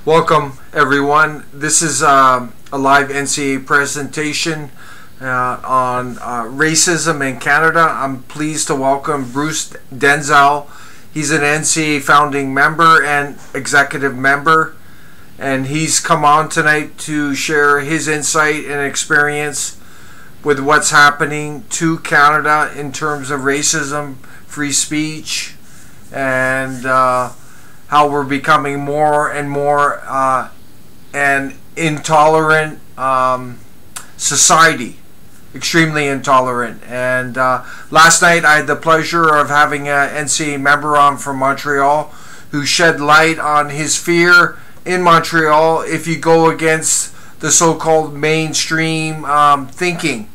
Welcome, everyone. This is a live NCA presentation on racism in Canada. I'm pleased to welcome Bruce Denzel. He's an NCA founding member and executive member, and he's come on tonight to share his insight and experience with what's happening to Canada in terms of racism, free speech, and how we're becoming more and more an intolerant society, extremely intolerant. And last night I had the pleasure of having an NCA member on from Montreal who shed light on his fear in Montreal if you go against the so-called mainstream thinking.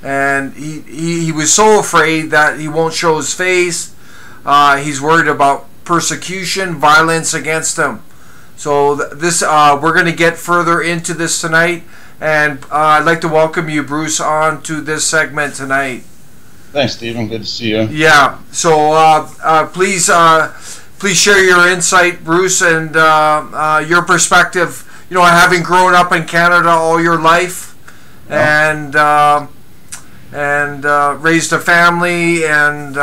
And he was so afraid that he won't show his face. He's worried about persecution, violence against him. So this we're going to get further into this tonight, and I'd like to welcome you, Bruce, on to this segment tonight. Thanks, Stephen. Good to see you. Yeah. So please share your insight, Bruce, and your perspective. You know, having grown up in Canada all your life, and raised a family, and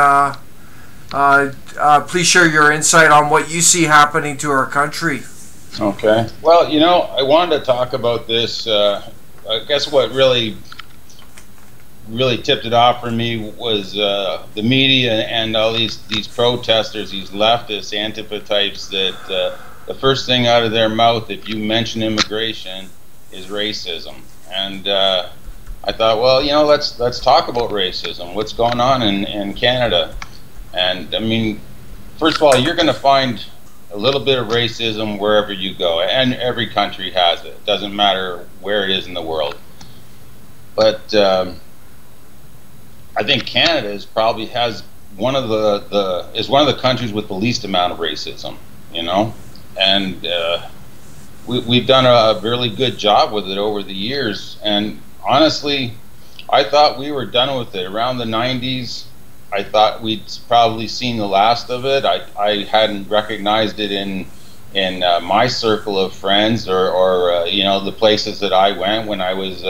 please share your insight on what you see happening to our country. Okay. Well, you know, I wanted to talk about this. I guess what really tipped it off for me was the media and all these protesters, these leftist Antifa types, that the first thing out of their mouth if you mention immigration is racism. And I thought, well, you know, let's talk about racism. What's going on in Canada? And I mean, first of all, you're going to find a little bit of racism wherever you go, and every country has it. It doesn't matter where it is in the world. But I think Canada is probably has one of the countries with the least amount of racism. You know, and we've done a really good job with it over the years. And honestly, I thought we were done with it around the 90s. I thought we'd probably seen the last of it. I hadn't recognized it in my circle of friends or you know, the places that I went when I was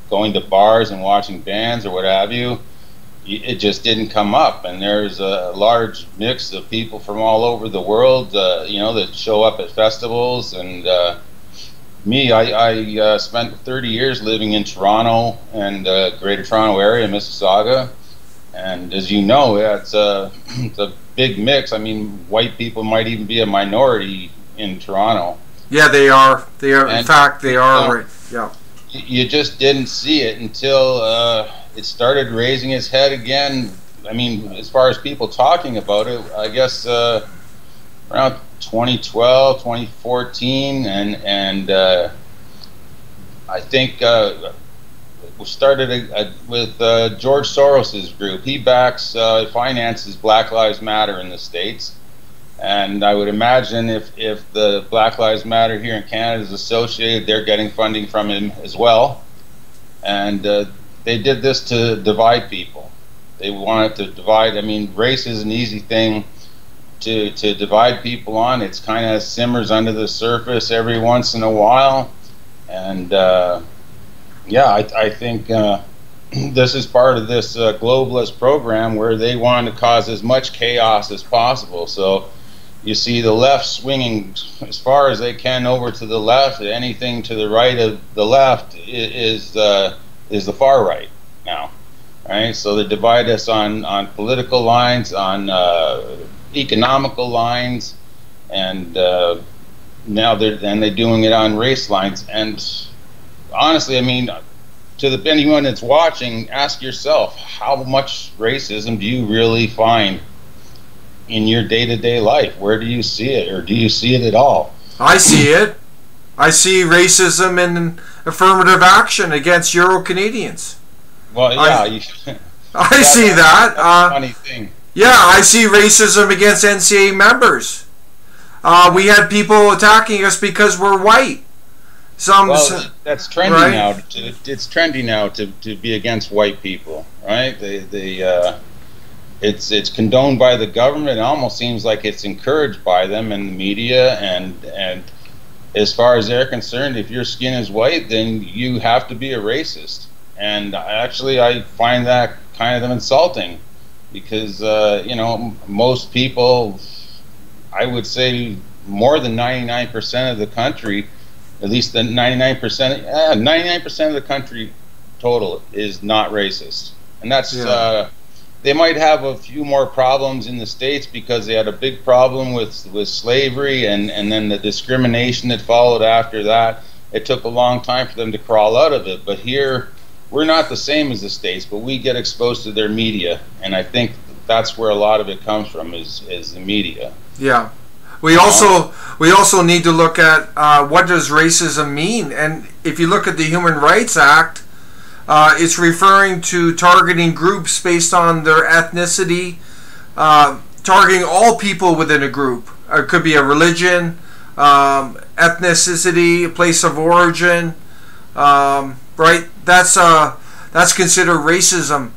going to bars and watching bands or what have you. It just didn't come up. And there's a large mix of people from all over the world, you know, that show up at festivals. And me, I spent 30 years living in Toronto and Greater Toronto area, Mississauga. And as you know, it's a big mix. I mean, white people might even be a minority in Toronto. Yeah, they are. They are. In fact, they are. Right. Yeah. You just didn't see it until it started raising its head again. I mean, as far as people talking about it, I guess around 2012, 2014, and I think. We started with George Soros's group. He backs, finances Black Lives Matter in the States, and I would imagine if the Black Lives Matter here in Canada is associated, they're getting funding from him as well. And they did this to divide people. They wanted to divide. I mean, race is an easy thing to divide people on. It's kind of simmers under the surface every once in a while, and yeah, I think this is part of this globalist program where they want to cause as much chaos as possible. So you see the left swinging as far as they can over to the left. Anything to the right of the left is the far right now. Right? So they divide us on political lines, on economical lines, and now they're doing it on race lines. And honestly, I mean, to anyone that's watching, ask yourself, how much racism do you really find in your day-to-day life? Where do you see it, or do you see it at all? I see it. I see racism in affirmative action against Euro-Canadians. Well, yeah. I see that. Funny thing. Yeah, I see racism against NCA members. We had people attacking us because we're white. Well, that's trendy right? now. It's trendy now to be against white people, right? It's condoned by the government. It almost seems like it's encouraged by them and the media, and as far as they're concerned, if your skin is white, then you have to be a racist. And actually, I find that kind of insulting because, most people, I would say more than 99% of the country, at least the 99% of the country total is not racist. And that's, they might have a few more problems in the States because they had a big problem with slavery and then the discrimination that followed after that. It took a long time for them to crawl out of it. But here, we're not the same as the States, but we get exposed to their media. And I think that's where a lot of it comes from is the media. Yeah. We also need to look at what does racism mean. And if you look at the Human Rights Act, it's referring to targeting groups based on their ethnicity, targeting all people within a group. It could be a religion, ethnicity, a place of origin, right? That's considered racism.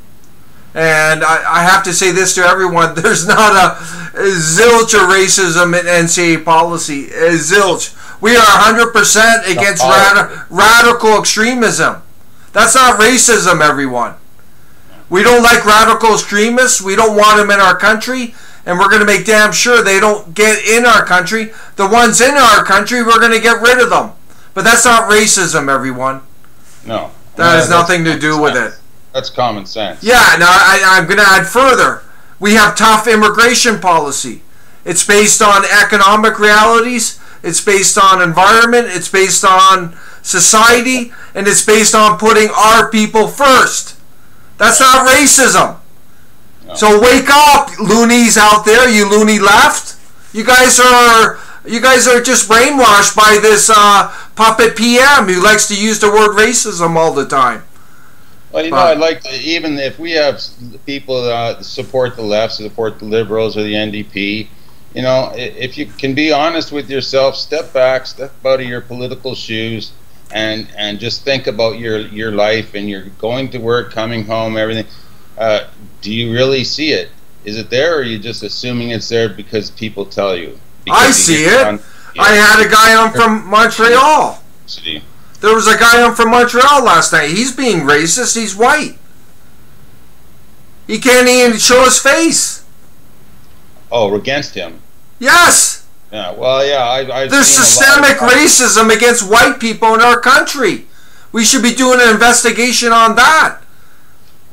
And I have to say this to everyone: there's not a zilch of racism in NCAA policy. A zilch. We are 100% against radical extremism. That's not racism, everyone. We don't like radical extremists. We don't want them in our country, and we're going to make damn sure they don't get in our country. The ones in our country, we're going to get rid of them. But that's not racism, everyone. No. That has nothing to do with it. That's common sense. Yeah, now I'm going to add further. We have tough immigration policy. It's based on economic realities. It's based on environment. It's based on society. And it's based on putting our people first. That's not racism. No. So wake up, loonies out there, you loony left. You guys are just brainwashed by this puppet PM who likes to use the word racism all the time. Well, I'd like to, even if we have people that support the left, support the Liberals or the NDP, if you can be honest with yourself, step back, step out of your political shoes, and just think about your life, and you're going to work, coming home, everything. Do you really see it? Is it there, or are you just assuming it's there because people tell you? I see it. I had a guy on from Montreal. There was a guy on from Montreal last night. He's being racist. He's white. He can't even show his face. Oh, against him? Yes. Yeah. Well, yeah. There's systemic racism against white people in our country. We should be doing an investigation on that.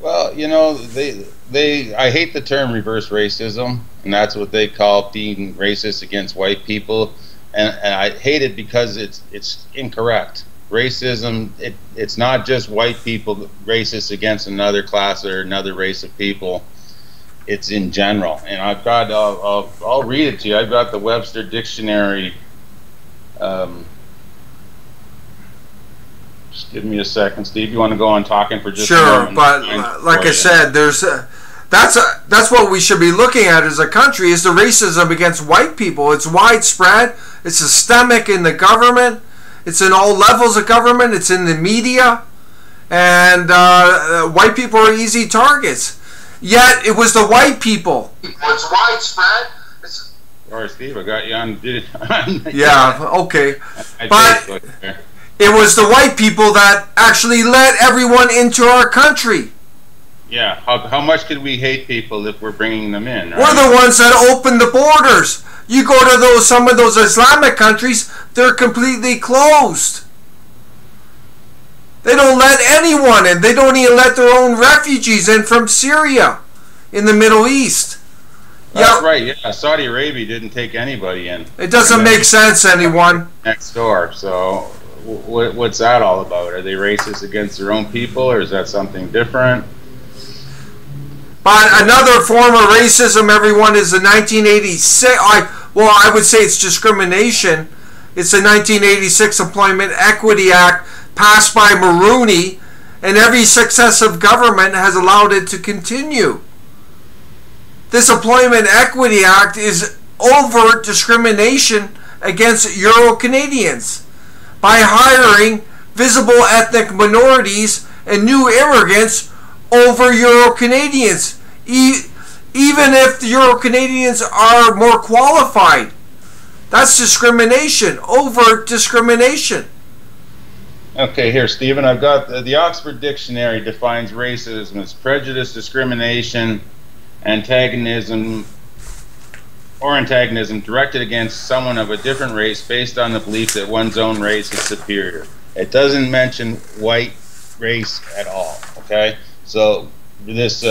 Well, I hate the term reverse racism, and that's what they call being racist against white people, and I hate it because it's incorrect. Racism, it's not just white people racist against another class or another race of people. It's in general. And I've got, I'll read it to you. I've got the Webster Dictionary. Just give me a second, Steve. You want to go on talking for just a moment? Sure, but like I said, there's that's what we should be looking at as a country, is the racism against white people. It's widespread. It's systemic in the government. It's in all levels of government. It's in the media. And white people are easy targets. Yet it was the white people. It's widespread. Sorry, Steve, I got you on. Yeah, okay. But it was the white people that actually let everyone into our country. Yeah, how much could we hate people if we're bringing them in? Right? We're the ones that opened the borders. You go to some of those Islamic countries, they're completely closed. They don't let anyone in. They don't even let their own refugees in from Syria in the Middle East. That's right, yeah. Saudi Arabia didn't take anybody in. It doesn't make sense, anyone. Next door. So what's that all about? Are they racist against their own people, or is that something different? But another form of racism, everyone, is the 1986... I would say it's discrimination. It's the 1986 Employment Equity Act passed by Mulroney, and every successive government has allowed it to continue. This Employment Equity Act is overt discrimination against Euro-Canadians by hiring visible ethnic minorities and new immigrants over Euro-Canadians, even if the Euro-Canadians are more qualified. That's discrimination, overt discrimination. Okay, here, Stephen, I've got the Oxford Dictionary defines racism as prejudice, discrimination, antagonism directed against someone of a different race based on the belief that one's own race is superior. It doesn't mention white race at all, okay? So this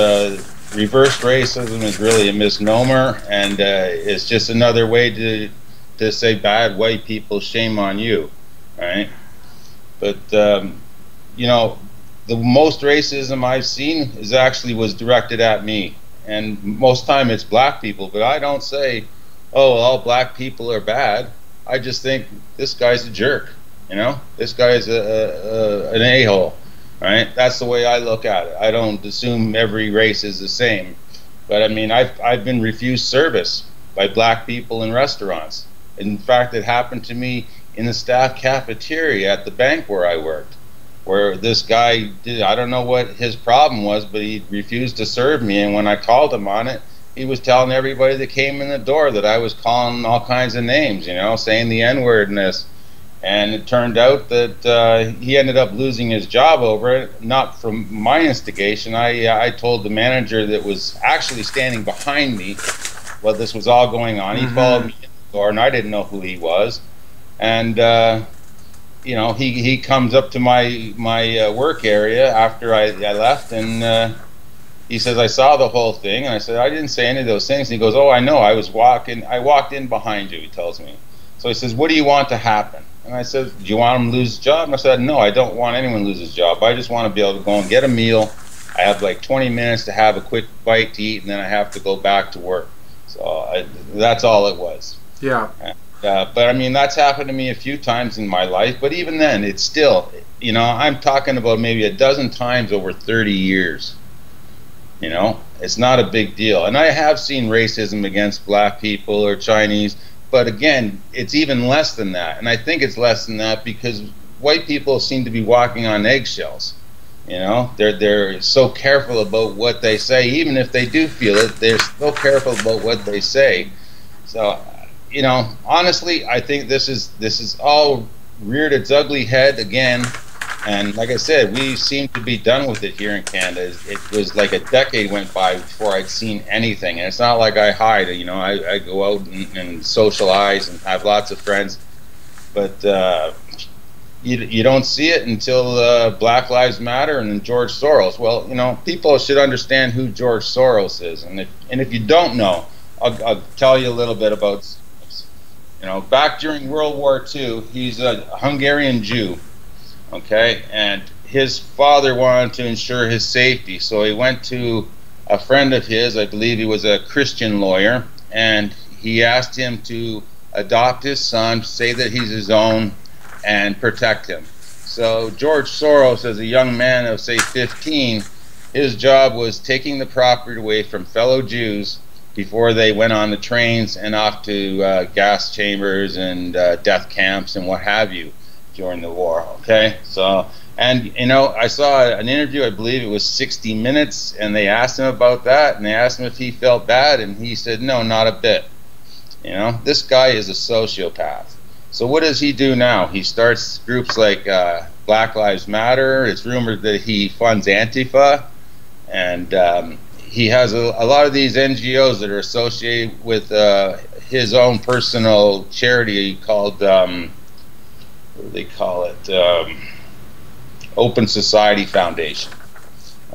reverse racism is really a misnomer, and it's just another way to say bad white people, shame on you, right? But you know, the most racism I've seen was directed at me, and most time it's black people. But I don't say, oh, all black people are bad. I just think this guy's a jerk. You know, this guy's an a-hole. Right? That's the way I look at it. I don't assume every race is the same. But I mean, I've been refused service by black people in restaurants. In fact, it happened to me in the staff cafeteria at the bank where I worked, where this guy I don't know what his problem was, but he refused to serve me. And when I called him on it, he was telling everybody that came in the door that I was calling all kinds of names, you know, saying the N-word and this. And it turned out that he ended up losing his job over it, not from my instigation. I told the manager that was actually standing behind me while this was all going on. He followed me in the door, and I didn't know who he was. And you know, he comes up to my work area after I left, and he says, I saw the whole thing. And I said, I didn't say any of those things. And he goes, oh, I know, I walked in behind you, he tells me. So he says, what do you want to happen? And I said, do you want him to lose his job? And I said, no, I don't want anyone to lose his job. I just want to be able to go and get a meal. I have like 20 minutes to have a quick bite to eat, and then I have to go back to work. So that's all it was. Yeah. But I mean, that's happened to me a few times in my life. But even then, it's still, you know, I'm talking about maybe a dozen times over 30 years. You know, it's not a big deal. And I have seen racism against black people or Chinese. But again, it's even less than that. And I think it's less than that because white people seem to be walking on eggshells. You know, they're so careful about what they say. Even if they do feel it, they're so careful about what they say. So, you know, honestly, I think this is all reared its ugly head again. And like I said, we seem to be done with it here in Canada. It was like a decade went by before I'd seen anything. And it's not like I hide. You know, I go out and socialize and have lots of friends. But you don't see it until Black Lives Matter and then George Soros. Well, you know, people should understand who George Soros is. And if you don't know, I'll tell you a little bit about this. You know, back during World War II, he's a Hungarian Jew. Okay, and his father wanted to ensure his safety, so he went to a friend of his, I believe he was a Christian lawyer, and he asked him to adopt his son, say that he's his own, and protect him. So George Soros, as a young man of, say, 15, his job was taking the property away from fellow Jews before they went on the trains and off to gas chambers and death camps and what have you during the war. Okay, so, and you know, I saw an interview, I believe it was 60 Minutes, and they asked him about that, and they asked him if he felt bad, and he said no, not a bit. You know, this guy is a sociopath. So what does he do now? He starts groups like Black Lives Matter. It's rumored that he funds Antifa, and he has a lot of these NGOs that are associated with his own personal charity called what do they call it? Open Society Foundation.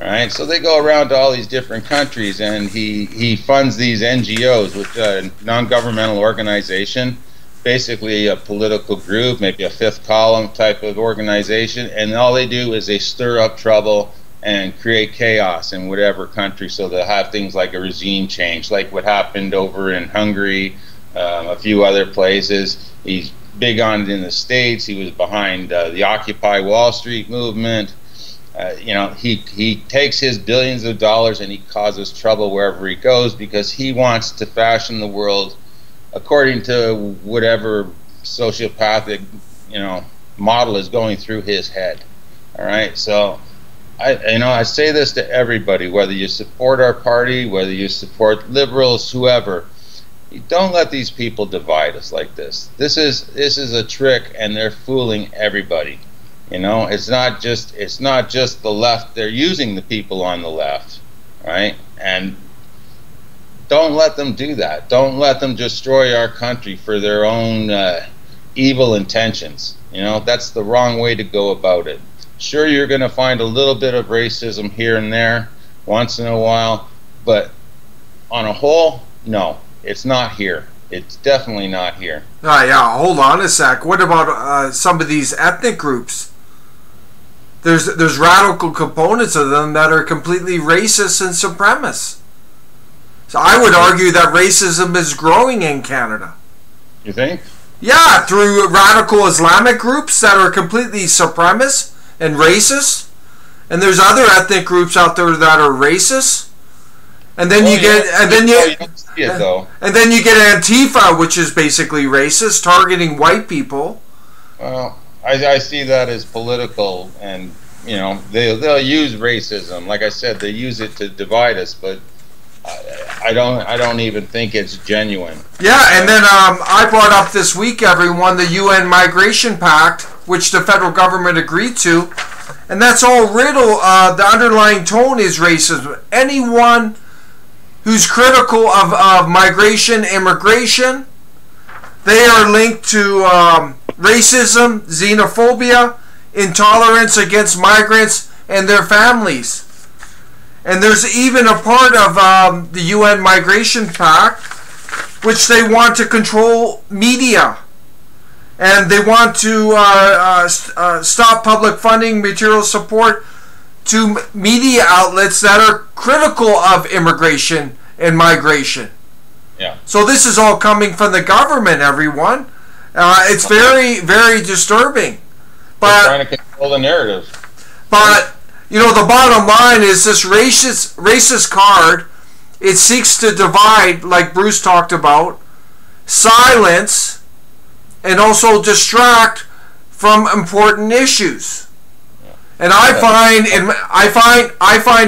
All right, so they go around to all these different countries, and he funds these NGOs, which non-governmental organization, basically a political group, maybe a fifth column type of organization, and all they do is they stir up trouble and create chaos in whatever country, so they'll have things like a regime change, like what happened over in Hungary, a few other places. He's big on it in the States. He was behind the Occupy Wall Street movement. You know, he takes his billions of dollars and he causes trouble wherever he goes because he wants to fashion the world according to whatever sociopathic, you know, model is going through his head. All right, so I say this to everybody, whether you support our party, whether you support liberals, whoever. Don't let these people divide us like this. This is a trick, and they're fooling everybody. You know, it's not just the left. They're using the people on the left, right? And don't let them do that. Don't let them destroy our country for their own evil intentions. You know, that's the wrong way to go about it. Sure, you're going to find a little bit of racism here and there once in a while, but on a whole, no, it's not here. It's definitely not here. Yeah, hold on a sec. What about some of these ethnic groups? There's radical components of them that are completely racist and supremacist. So I would argue that racism is growing in Canada. You think? Yeah, through radical Islamic groups that are completely supremacist and racist, and there's other ethnic groups out there that are racist, and then you get Antifa, which is basically racist, targeting white people. Well, I see that as political, and you know they'll use racism. Like I said, they use it to divide us, but I don't even think it's genuine. Yeah, and then I brought up this week, everyone, the UN Migration Pact, which the federal government agreed to, and that's all riddle. The underlying tone is racism. Anyone who's critical of migration, immigration, they are linked to racism, xenophobia, intolerance against migrants and their families. And there's even a part of the UN Migration Pact which they want to control media. And they want to stop public funding, material support to media outlets that are critical of immigration and migration. Yeah. So this is all coming from the government, everyone. It's very, very disturbing. They're trying to control the narrative. But you know, the bottom line is this racist card. It seeks to divide, like Bruce talked about, silence, and also distract from important issues. And I find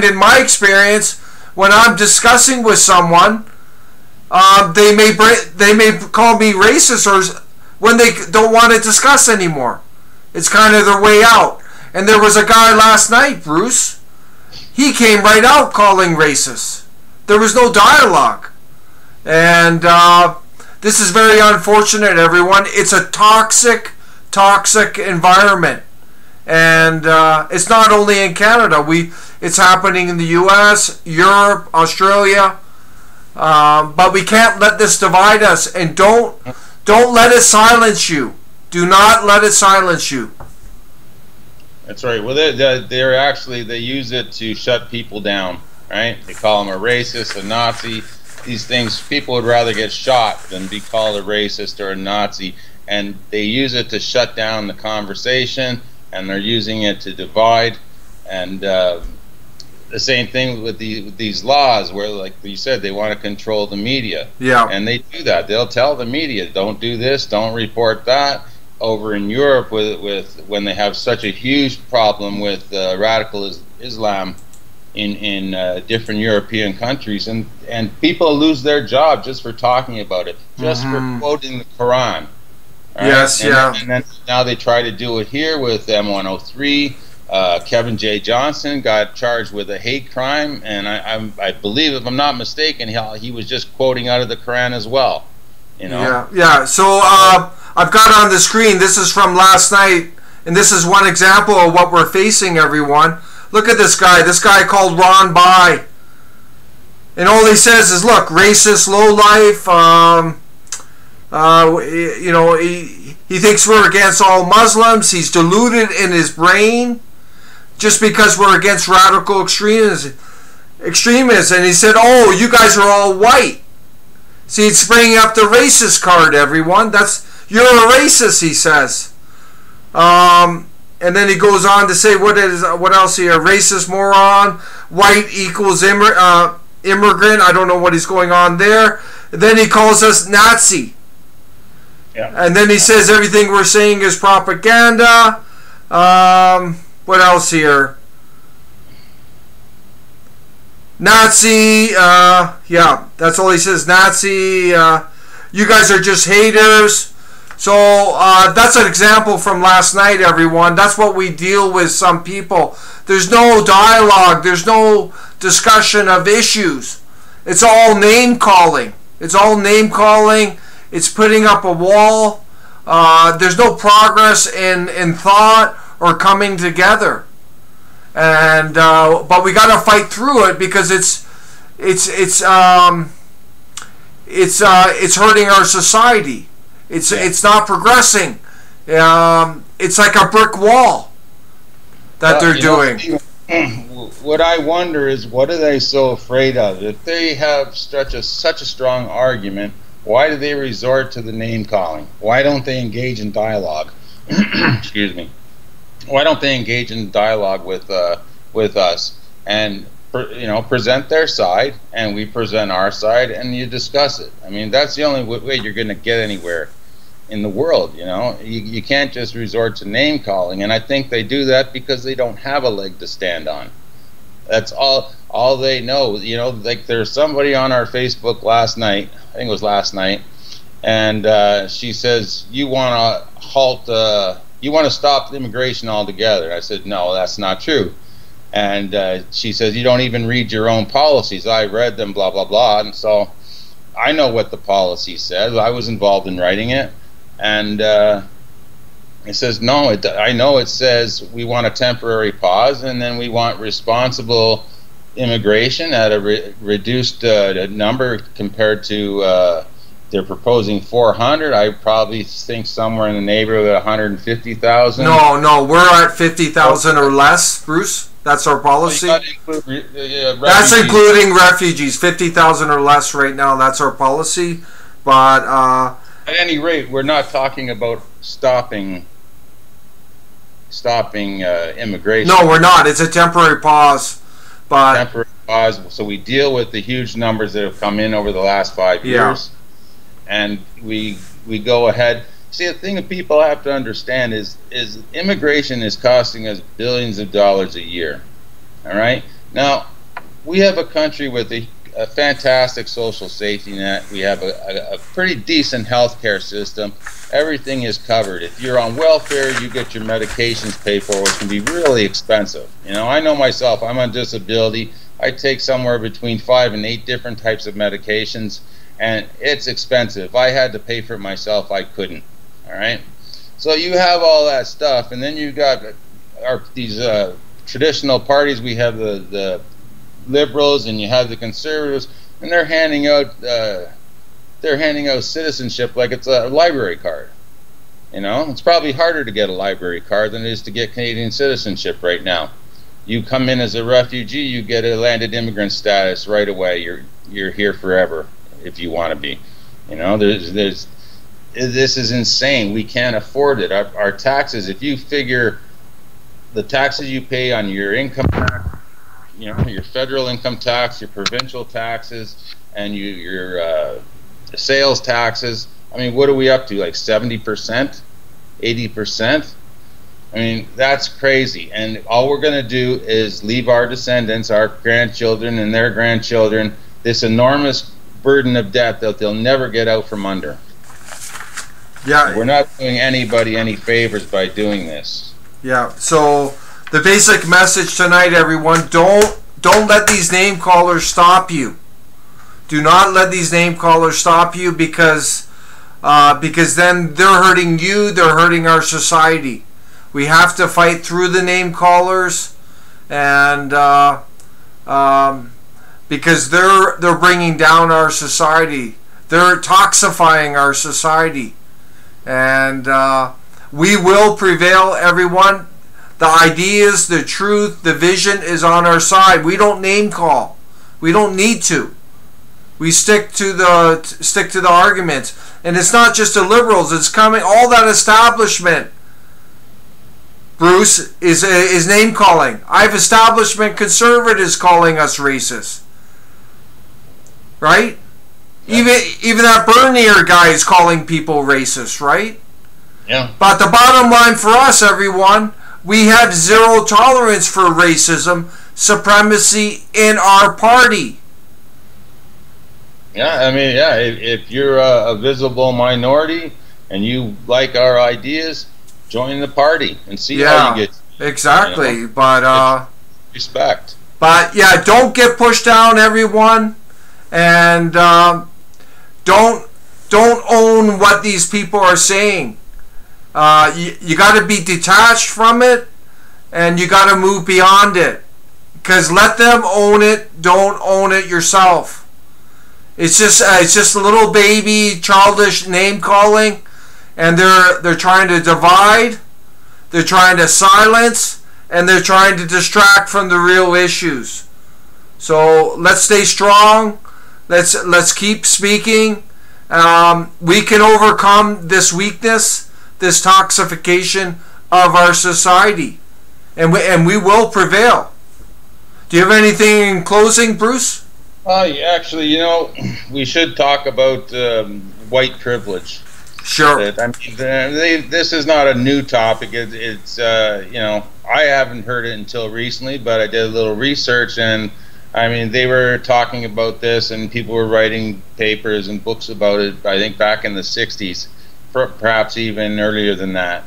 in my experience, when I'm discussing with someone, they may call me racist, or when they don't want to discuss anymore. It's kind of their way out. And there was a guy last night, Bruce. He came right out calling racist. There was no dialogue. And this is very unfortunate, everyone. It's a toxic environment. And it's not only in Canada. It's happening in the U.S., Europe, Australia. But we can't let this divide us. And don't let it silence you. Do not let it silence you. That's right. Well, they use it to shut people down, right? They call them a racist, a Nazi. These things, people would rather get shot than be called a racist or a Nazi. And they use it to shut down the conversation, and they're using it to divide. And the same thing with these laws, where, like you said, they want to control the media. Yeah. And they do that. They'll tell the media, don't do this, don't report that. Over in Europe, with when they have such a huge problem with radical Islam in different European countries, and people lose their job just for talking about it, just for quoting the Quran. Right? Yes, and then now they try to do it here with M103. Kevin J. Johnson got charged with a hate crime, and I believe, if I'm not mistaken, he was just quoting out of the Quran as well. You know? Yeah. So I've got on the screen, this is from last night, and this is one example of what we're facing, everyone. Look at this guy. This guy called Ron Bai. And all he says is, look, racist, lowlife, you know, he thinks we're against all Muslims. He's deluded in his brain just because we're against radical extremists. And he said, oh, you guys are all white. See, it's bringing up the racist card, everyone. You're a racist, he says. And then he goes on to say, what else here? Racist, moron, white equals immigrant. I don't know what he's going on there. Then he calls us Nazi. Yeah. And then he says everything we're saying is propaganda. What else here? Nazi, yeah, that's all he says. Nazi, You guys are just haters. So that's an example from last night, everyone. That's what we deal with some people. There's no dialogue. There's no discussion of issues. It's all name calling. It's all name calling. It's putting up a wall. There's no progress in thought or coming together. And but we got to fight through it because it's hurting our society. It's not progressing. It's like a brick wall that they're doing. What I wonder is, what are they so afraid of? If they have such a strong argument, why do they resort to the name calling? Why don't they engage in dialogue? Excuse me. Why don't they engage in dialogue with us and present their side, and we present our side, and you discuss it? I mean, that's the only way you're going to get anywhere in the world. You can't just resort to name calling, and I think they do that because they don't have a leg to stand on. That's all they know. Like there's somebody on our Facebook last night, I think it was last night, and she says, you want to halt, you want to stop immigration altogether. I said, no, that's not true. And she says, you don't even read your own policies. I read them, blah, blah, blah. And so I know what the policy says. I was involved in writing it. And it says, no, I know it says we want a temporary pause, and then we want responsible immigration at a reduced number compared to they're proposing 400. I probably think somewhere in the neighborhood of 150,000. No, we're at 50,000 or less, Bruce. That's our policy. That's including refugees. 50,000 or less right now. That's our policy. But at any rate, we're not talking about stopping immigration. No, we're not. It's a temporary pause. But temporary pause. So we deal with the huge numbers that have come in over the last 5 years, and we go ahead. See, the thing that people have to understand is immigration is costing us billions of dollars a year. All right. Now, we have a country with a fantastic social safety net. We have a pretty decent healthcare system. Everything is covered. If you're on welfare, you get your medications paid for, which can be really expensive. I know myself. I'm on disability. I take somewhere between 5 and 8 different types of medications, and it's expensive. If I had to pay for it myself, I couldn't. All right. So you have all that stuff, and then you got these traditional parties. We have the liberals, and you have the conservatives, and they're handing out citizenship like it's a library card. It's probably harder to get a library card than it is to get Canadian citizenship right now. You come in as a refugee, you get a landed immigrant status right away. You're here forever if you want to be. This is insane. We can't afford it. Our taxes, if you figure the taxes you pay on your income tax, your federal income tax, your provincial taxes, and your sales taxes, I mean, what are we up to, like 70%, 80%? I mean, that's crazy. And all we're going to do is leave our descendants, our grandchildren and their grandchildren, this enormous burden of debt that they'll never get out from under. Yeah. We're not doing anybody any favors by doing this. Yeah. So the basic message tonight, everyone, don't let these name callers stop you. Do not let these name callers stop you because then they're hurting you, they're hurting our society. We have to fight through the name callers, and because they're bringing down our society. They're toxifying our society. And we will prevail, everyone. The ideas, the truth, the vision is on our side. We don't name call. We don't need to. We stick to the arguments. And it's not just the liberals. It's coming. All that establishment, Bruce, is name calling. I have establishment conservatives calling us racist. Right? Yeah. Even that Bernier guy is calling people racist, right? Yeah. But the bottom line for us, everyone, we have zero tolerance for racism, supremacy in our party. Yeah, I mean, yeah, if you're a visible minority and you like our ideas, join the party and see how you Yeah, get. You know, exactly. it's respect. But yeah, don't get pushed down, everyone, and don't don't own what these people are saying. You got to be detached from it, and you got to move beyond it. Because let them own it. Don't own it yourself. It's just a little baby childish name calling, and they're trying to divide. They're trying to silence, and they're trying to distract from the real issues. So let's stay strong. Let's keep speaking. We can overcome this weakness, this toxification of our society, and we will prevail. Do you have anything in closing, Bruce? Yeah, actually, we should talk about white privilege. Sure. I mean, this is not a new topic. It's I haven't heard it until recently, but I did a little research, and I mean, they were talking about this, and people were writing papers and books about it. I think back in the '60s, perhaps even earlier than that.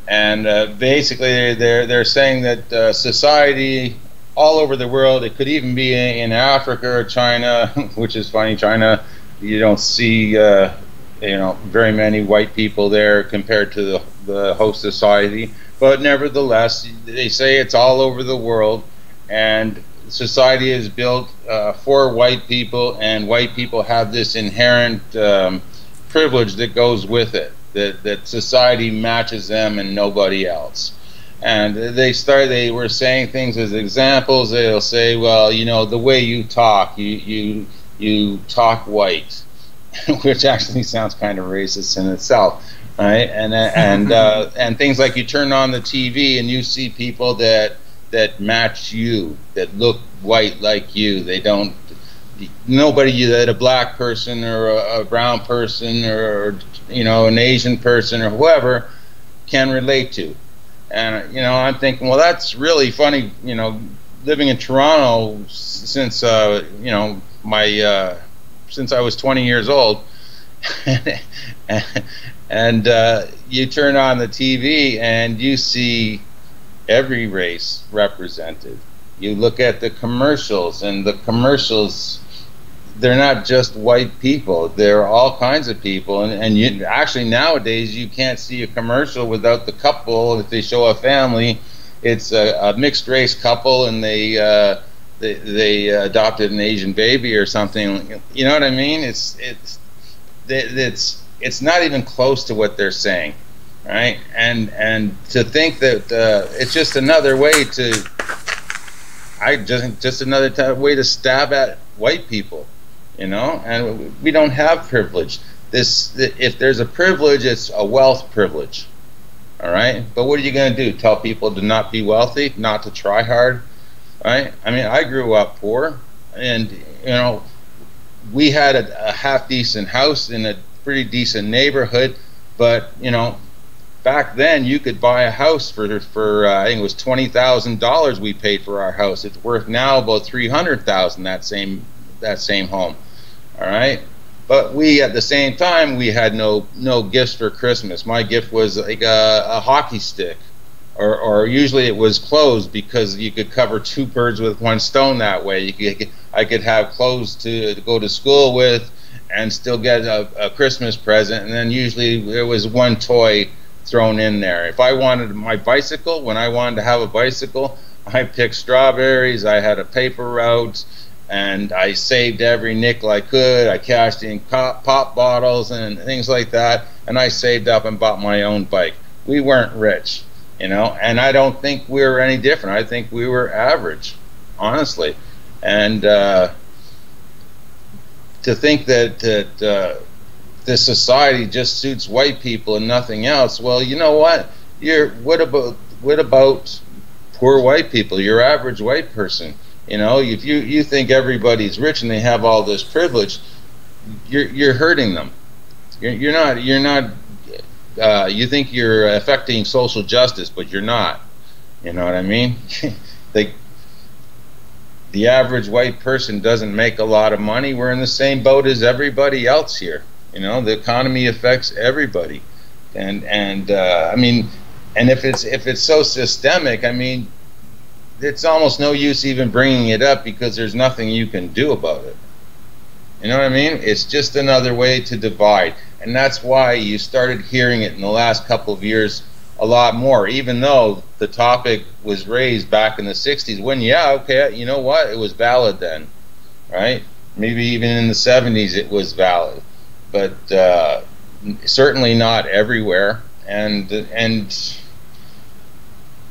And basically, they're saying that society all over the world, it could even be in Africa or China, which is funny. China, you don't see very many white people there compared to the host society, but nevertheless, they say it's all over the world, and society is built for white people, and white people have this inherent privilege that goes with it, that society matches them and nobody else. And they were saying things as examples. They'll say, well, the way you talk, you talk white, which actually sounds kind of racist in itself, right? And things like you turn on the TV and you see people that match you, that look white like you. They don't. Nobody that a black person or a brown person or an Asian person or whoever can relate to. And I'm thinking, well, that's really funny. Living in Toronto since since I was 20 years old, and you turn on the TV and you see every race represented. You look at the commercials, and the commercials, they're not just white people. They're all kinds of people, and you actually nowadays you can't see a commercial without the couple. If they show a family, it's a mixed race couple, and they adopted an Asian baby or something. You know what I mean? It's not even close to what they're saying, right? And to think that it's just another way to another way to stab at white people. And we don't have privilege. If there's a privilege, it's a wealth privilege. All right? But what are you going to do? Tell people to not be wealthy, not to try hard? Right? I mean, I grew up poor, and we had a half-decent house in a pretty decent neighborhood, but back then you could buy a house for I think it was $20,000 we paid for our house. It's worth now about $300,000, that same home. All right, but we at the same time we had no gifts for Christmas. My gift was like a hockey stick, or usually it was clothes, because you could cover two birds with one stone that way. I could have clothes to go to school with and still get a Christmas present, and then usually there was one toy thrown in there. If I wanted my bicycle, when I wanted to have a bicycle, I picked strawberries. I had a paper route. And I saved every nickel I could. I cashed in pop bottles and things like that, and I saved up and bought my own bike. We weren't rich, and I don't think we were any different. I think we were average, honestly. And to think that this society just suits white people and nothing else, well, you know what? What about poor white people? Your average white person. If you think everybody's rich and they have all this privilege, you're hurting them. You're not. You think you're affecting social justice, but you're not. You know what I mean? the average white person doesn't make a lot of money. We're in the same boat as everybody else here. You know, the economy affects everybody, and I mean, and if it's so systemic, I mean, it's almost no use even bringing it up because there's nothing you can do about it. You know what I mean? It's just another way to divide, and that's why you started hearing it in the last couple of years a lot more, even though the topic was raised back in the 60s when, yeah, okay, you know what, it was valid then, right? Maybe even in the 70s it was valid, but certainly not everywhere, and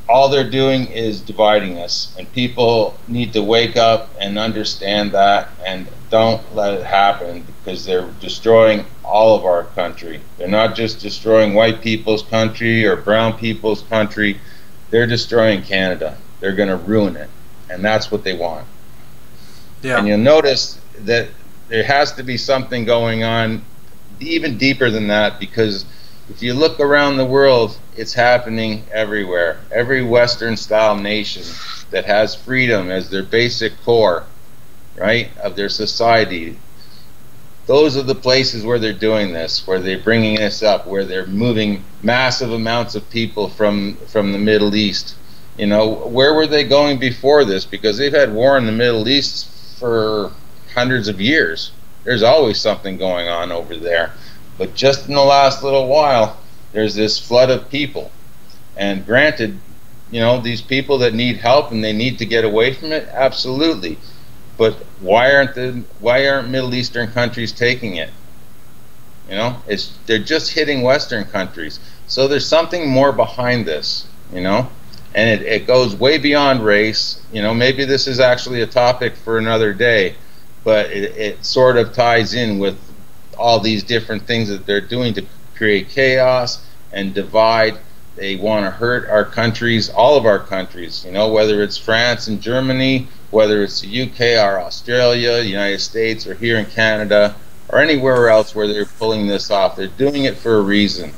all they're doing is dividing us, and people need to wake up and understand that, and don't let it happen, because they're destroying all of our country. They're not just destroying white people's country or brown people's country, they're destroying Canada. They're going to ruin it, and that's what they want. Yeah. And you'll notice that there has to be something going on even deeper than that, because if you look around the world, it's happening everywhere. Every Western-style nation that has freedom as their basic core, right, of their society, those are the places where they're doing this, where they're bringing this up, where they're moving massive amounts of people from the Middle East. You know, where were they going before this? Because they've had war in the Middle East for hundreds of years. There's always something going on over there. But just in the last little while, there's this flood of people. And granted, you know, these people that need help and they need to get away from it, absolutely. But why aren't Middle Eastern countries taking it? You know, they're just hitting Western countries. So there's something more behind this, you know, and it goes way beyond race. You know, maybe this is actually a topic for another day, but it sort of ties in with all these different things that they're doing to create chaos and divide. They want to hurt our countries, all of our countries, you know, whether it's France and Germany, whether it's the UK or Australia, the United States, or here in Canada, or anywhere else where they're pulling this off. They're doing it for a reason.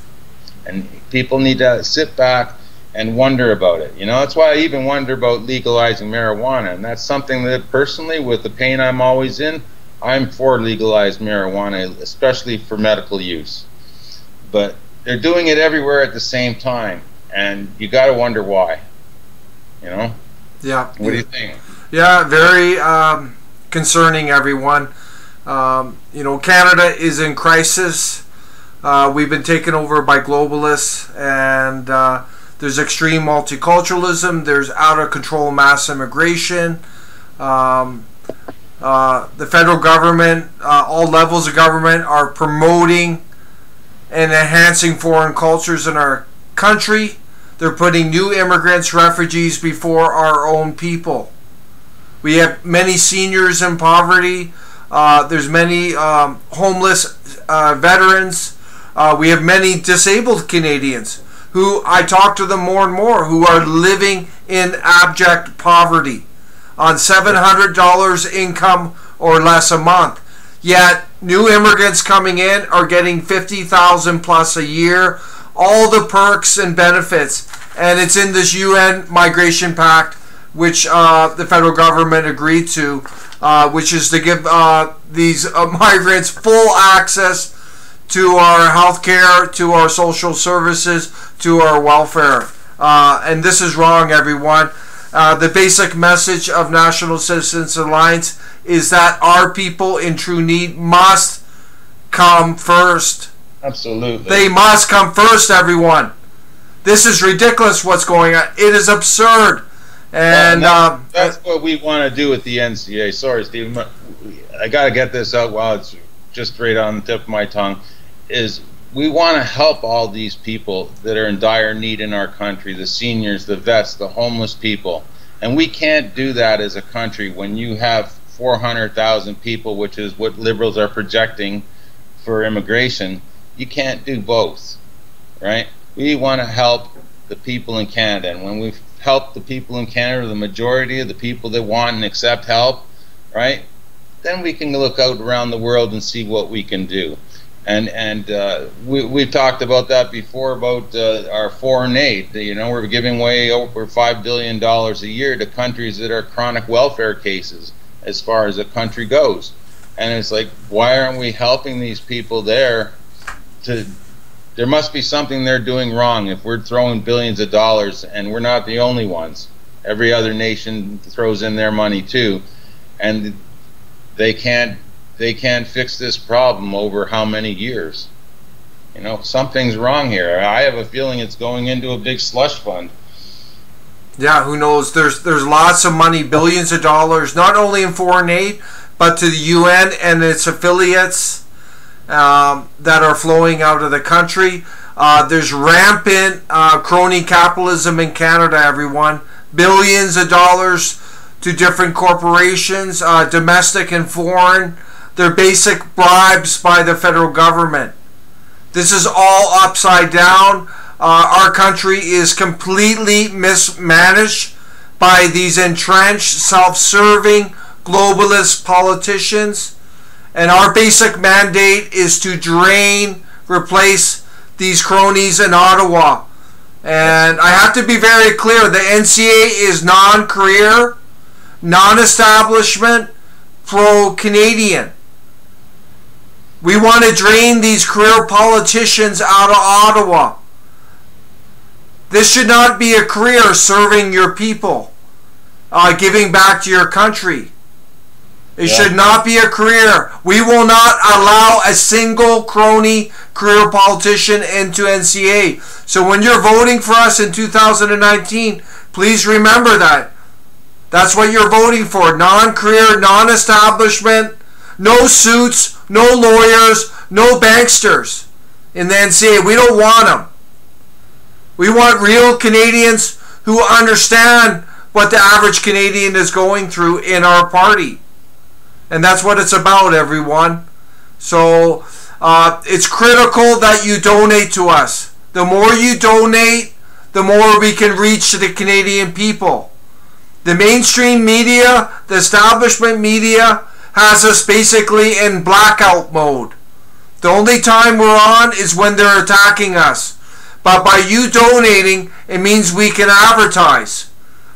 And people need to sit back and wonder about it. You know, that's why I even wonder about legalizing marijuana. And that's something that personally, with the pain I'm always in, I'm for legalized marijuana, especially for medical use. But they're doing it everywhere at the same time, and you got to wonder why. You know? Yeah. What do you think? Yeah, very concerning, everyone. You know, Canada is in crisis. We've been taken over by globalists, and there's extreme multiculturalism. There's out-of-control mass immigration. The federal government, all levels of government, are promoting and enhancing foreign cultures in our country. They're putting new immigrants, refugees before our own people. We have many seniors in poverty. There's many homeless veterans. We have many disabled Canadians who, I talk to them more and more, who are living in abject poverty on $700 income or less a month. Yet new immigrants coming in are getting $50,000 plus a year, all the perks and benefits, and it's in this UN Migration Pact, which the federal government agreed to, which is to give these migrants full access to our health care, to our social services, to our welfare. And this is wrong, everyone. The basic message of National Citizens Alliance is that our people in true need must come first. Absolutely. They must come first, everyone. This is ridiculous what's going on. It is absurd. And that's what we want to do with the NCA. Sorry, Steve. I got to get this out while it's just right on the tip of my tongue. Is we want to help all these people that are in dire need in our country, the seniors, the vets, the homeless people. And we can't do that as a country when you have 400,000 people, which is what liberals are projecting for immigration. You can't do both, right? We want to help the people in Canada. And when we've helped the people in Canada, the majority of the people that want and accept help, right, then we can look out around the world and see what we can do. And we've talked about that before about our foreign aid. You know, we're giving away over $5 billion a year to countries that are chronic welfare cases as far as a country goes. And it's like, why aren't we helping these people there? There must be something they're doing wrong if we're throwing billions of dollars, and we're not the only ones. Every other nation throws in their money too, and they can't fix this problem over how many years. You know, something's wrong here. I have a feeling it's going into a big slush fund. Yeah, who knows? There's lots of money, billions of dollars, not only in foreign aid, but to the UN and its affiliates that are flowing out of the country. There's rampant crony capitalism in Canada, everyone. Billions of dollars to different corporations, domestic and foreign. They're basic bribes by the federal government. This is all upside down. Our country is completely mismanaged by these entrenched, self-serving, globalist politicians. And our basic mandate is to drain, replace these cronies in Ottawa. And I have to be very clear, the NCA is non-career, non-establishment, pro-Canadian. We want to drain these career politicians out of Ottawa. This should not be a career, serving your people, giving back to your country. It should not be a career. We will not allow a single crony career politician into NCA. So when you're voting for us in 2019, please remember that. That's what you're voting for. Non-career, non-establishment, no suits, no lawyers, no banksters in the NCA. We don't want them. We want real Canadians who understand what the average Canadian is going through in our party. And that's what it's about, everyone. So it's critical that you donate to us. The more you donate, the more we can reach the Canadian people. The mainstream media, the establishment media, has us basically in blackout mode. The only time we're on is when they're attacking us. But by you donating, it means we can advertise.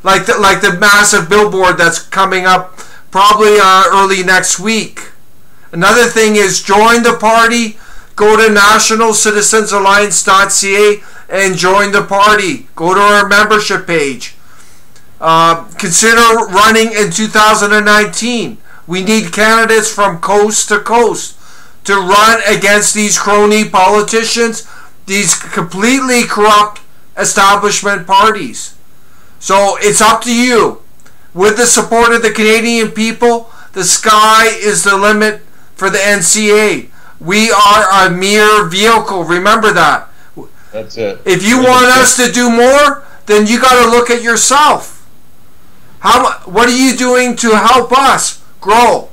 Like the massive billboard that's coming up probably early next week. Another thing is, join the party. Go to nationalcitizensalliance.ca and join the party. Go to our membership page. Consider running in 2019. We need candidates from coast to coast to run against these crony politicians, these completely corrupt establishment parties. So it's up to you. With the support of the Canadian people, the sky is the limit for the NCA. We are a mere vehicle. Remember that. That's it. If you want us to do more, then you got to look at yourself. What are you doing to help us grow?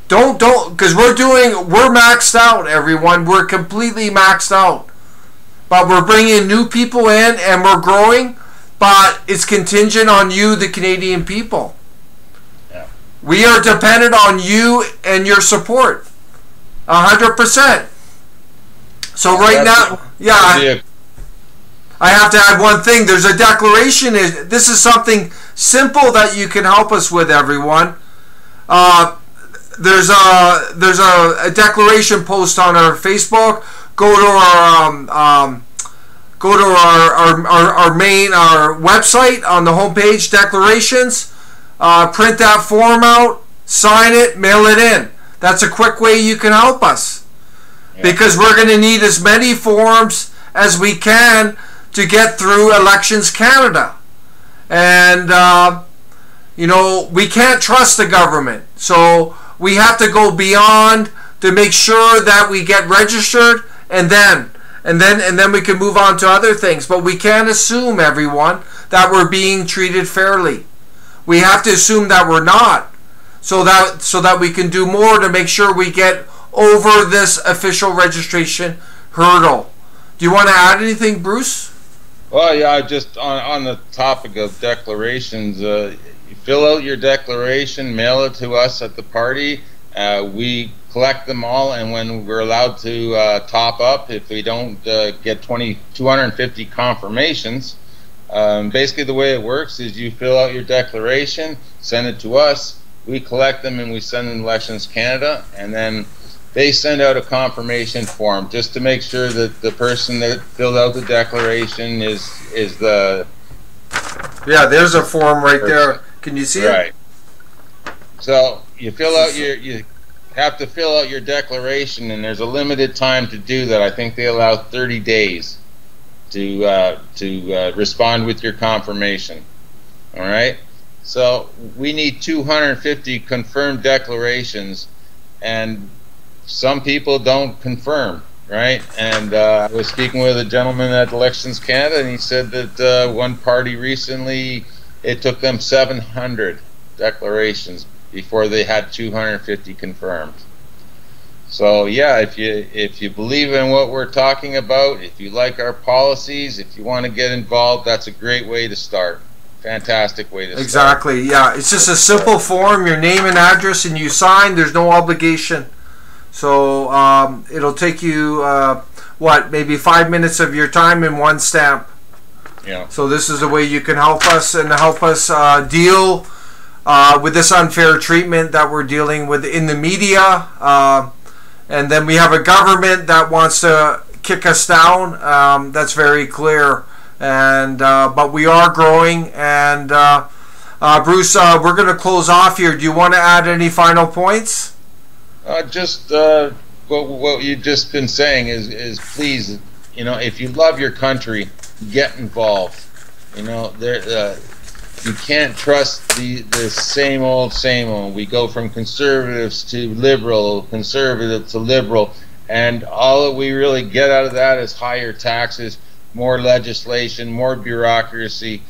Don't, because we're maxed out, everyone. We're completely maxed out. But we're bringing new people in and we're growing. But it's contingent on you, the Canadian people. Yeah. We are dependent on you and your support. 100%. So right now, yeah, I have to add one thing. There's a declaration. This is something simple that you can help us with, everyone. There's a declaration post on our Facebook. Go to our website on the homepage, declarations. Print that form out, sign it, mail it in. That's a quick way you can help us. Yeah. Because we're going to need as many forms as we can to get through Elections Canada. And, we can't trust the government. So we have to go beyond to make sure that we get registered and then we can move on to other things. But we can't assume, everyone, that we're being treated fairly. We have to assume that we're not, so that we can do more to make sure we get over this official registration hurdle. Do you want to add anything, Bruce? Well, yeah, just on the topic of declarations, you fill out your declaration, mail it to us at the party. We collect them all, and when we're allowed to top up, if we don't get 250 confirmations, basically the way it works is you fill out your declaration, send it to us, we collect them, and we send them to Elections Canada, and then they send out a confirmation form just to make sure that the person that filled out the declaration is the... Yeah, there's a form right there. Can you see it? Right. So you fill out you have to fill out your declaration, and there's a limited time to do that. I think they allow 30 days to respond with your confirmation. All right. So we need 250 confirmed declarations, and some people don't confirm, right? And I was speaking with a gentleman at Elections Canada, and he said that one party recently, it took them 700 declarations before they had 250 confirmed. So yeah, if you believe in what we're talking about, if you like our policies, if you want to get involved, that's a great way to start. Fantastic way to start. Exactly. Yeah, it's just a simple form, your name and address, and you sign. There's no obligation. So it'll take you what, maybe 5 minutes of your time in one stamp. Yeah. So this is a way you can help us and help us deal with this unfair treatment that we're dealing with in the media. And then we have a government that wants to kick us down. That's very clear. And but we are growing. And Bruce, we're going to close off here. Do you want to add any final points? Just what you've just been saying is please, you know, if you love your country, get involved. You know, you can't trust the same old. We go from conservatives to liberal, conservative to liberal, and all that we really get out of that is higher taxes, more legislation, more bureaucracy.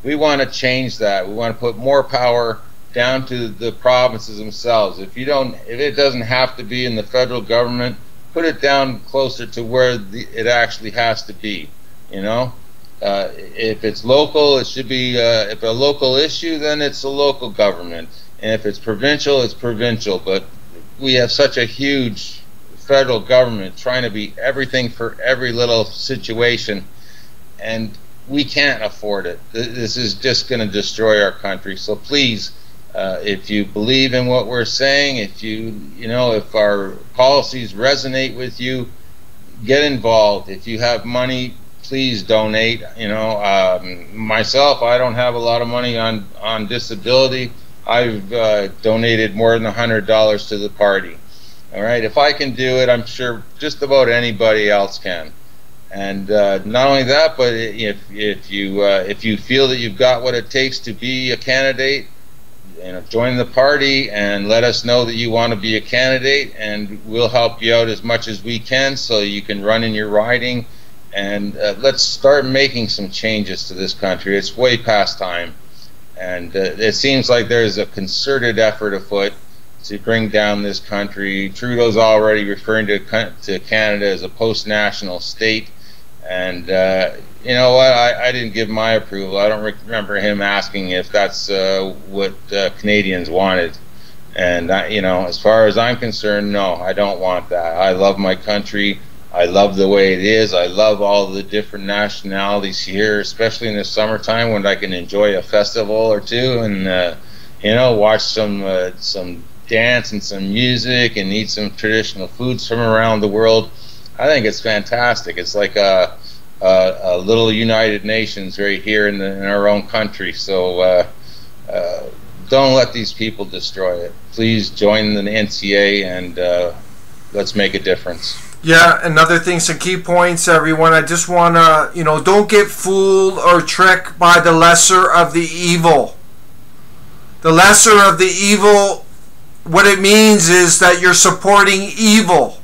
We want to change that. We want to put more power down to the provinces themselves. If it doesn't have to be in the federal government, put it down closer to where it actually has to be. You know, if it's local, it should be. If a local issue, then it's a local government, and if it's provincial, it's provincial. But we have such a huge federal government trying to be everything for every little situation, and we can't afford it. This is just going to destroy our country. So please. If you believe in what we're saying, if our policies resonate with you, get involved. If you have money, please donate. You know, myself, I don't have a lot of money on disability. I've donated more than $100 to the party. All right, if I can do it, I'm sure just about anybody else can. And not only that, but if you feel that you've got what it takes to be a candidate, you know, join the party and let us know that you want to be a candidate, and we'll help you out as much as we can so you can run in your riding. And let's start making some changes to this country. It's way past time, and it seems like there's a concerted effort afoot to bring down this country. Trudeau's already referring to Canada as a post-national state, and you know what? I didn't give my approval. I don't remember him asking if that's what Canadians wanted. And you know, as far as I'm concerned, no, I don't want that. I love my country. I love the way it is. I love all the different nationalities here, especially in the summertime when I can enjoy a festival or two, and you know, watch some dance and some music and eat some traditional foods from around the world. I think it's fantastic. It's like a little United Nations right here in our own country. So don't let these people destroy it. Please join the NCA and let's make a difference. Yeah, another thing, some key points, everyone. I just want to, you know, don't get fooled or tricked by the lesser of the evil. The lesser of the evil, what it means is that you're supporting evil.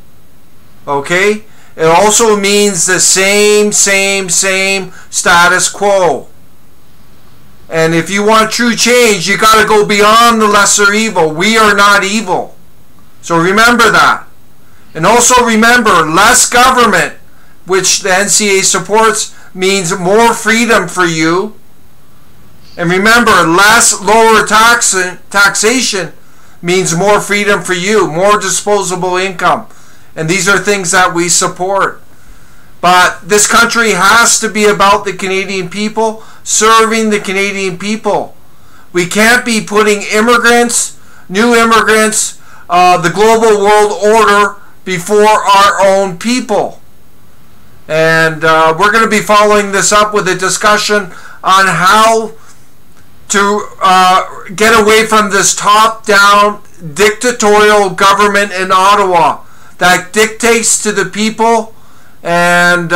Okay? It also means the same status quo. And if you want true change, you got to go beyond the lesser evil. We are not evil. So remember that. And also remember, less government, which the NCA supports, means more freedom for you. And remember, lower taxation means more freedom for you, more disposable income. And these are things that we support. But this country has to be about the Canadian people, serving the Canadian people. We can't be putting immigrants, new immigrants, the global world order before our own people. And we're going to be following this up with a discussion on how to get away from this top-down dictatorial government in Ottawa that dictates to the people, and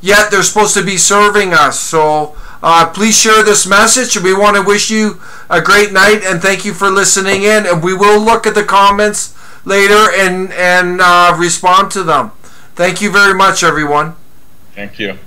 yet they're supposed to be serving us. So please share this message. We want to wish you a great night, and thank you for listening in. And we will look at the comments later and respond to them. Thank you very much, everyone. Thank you.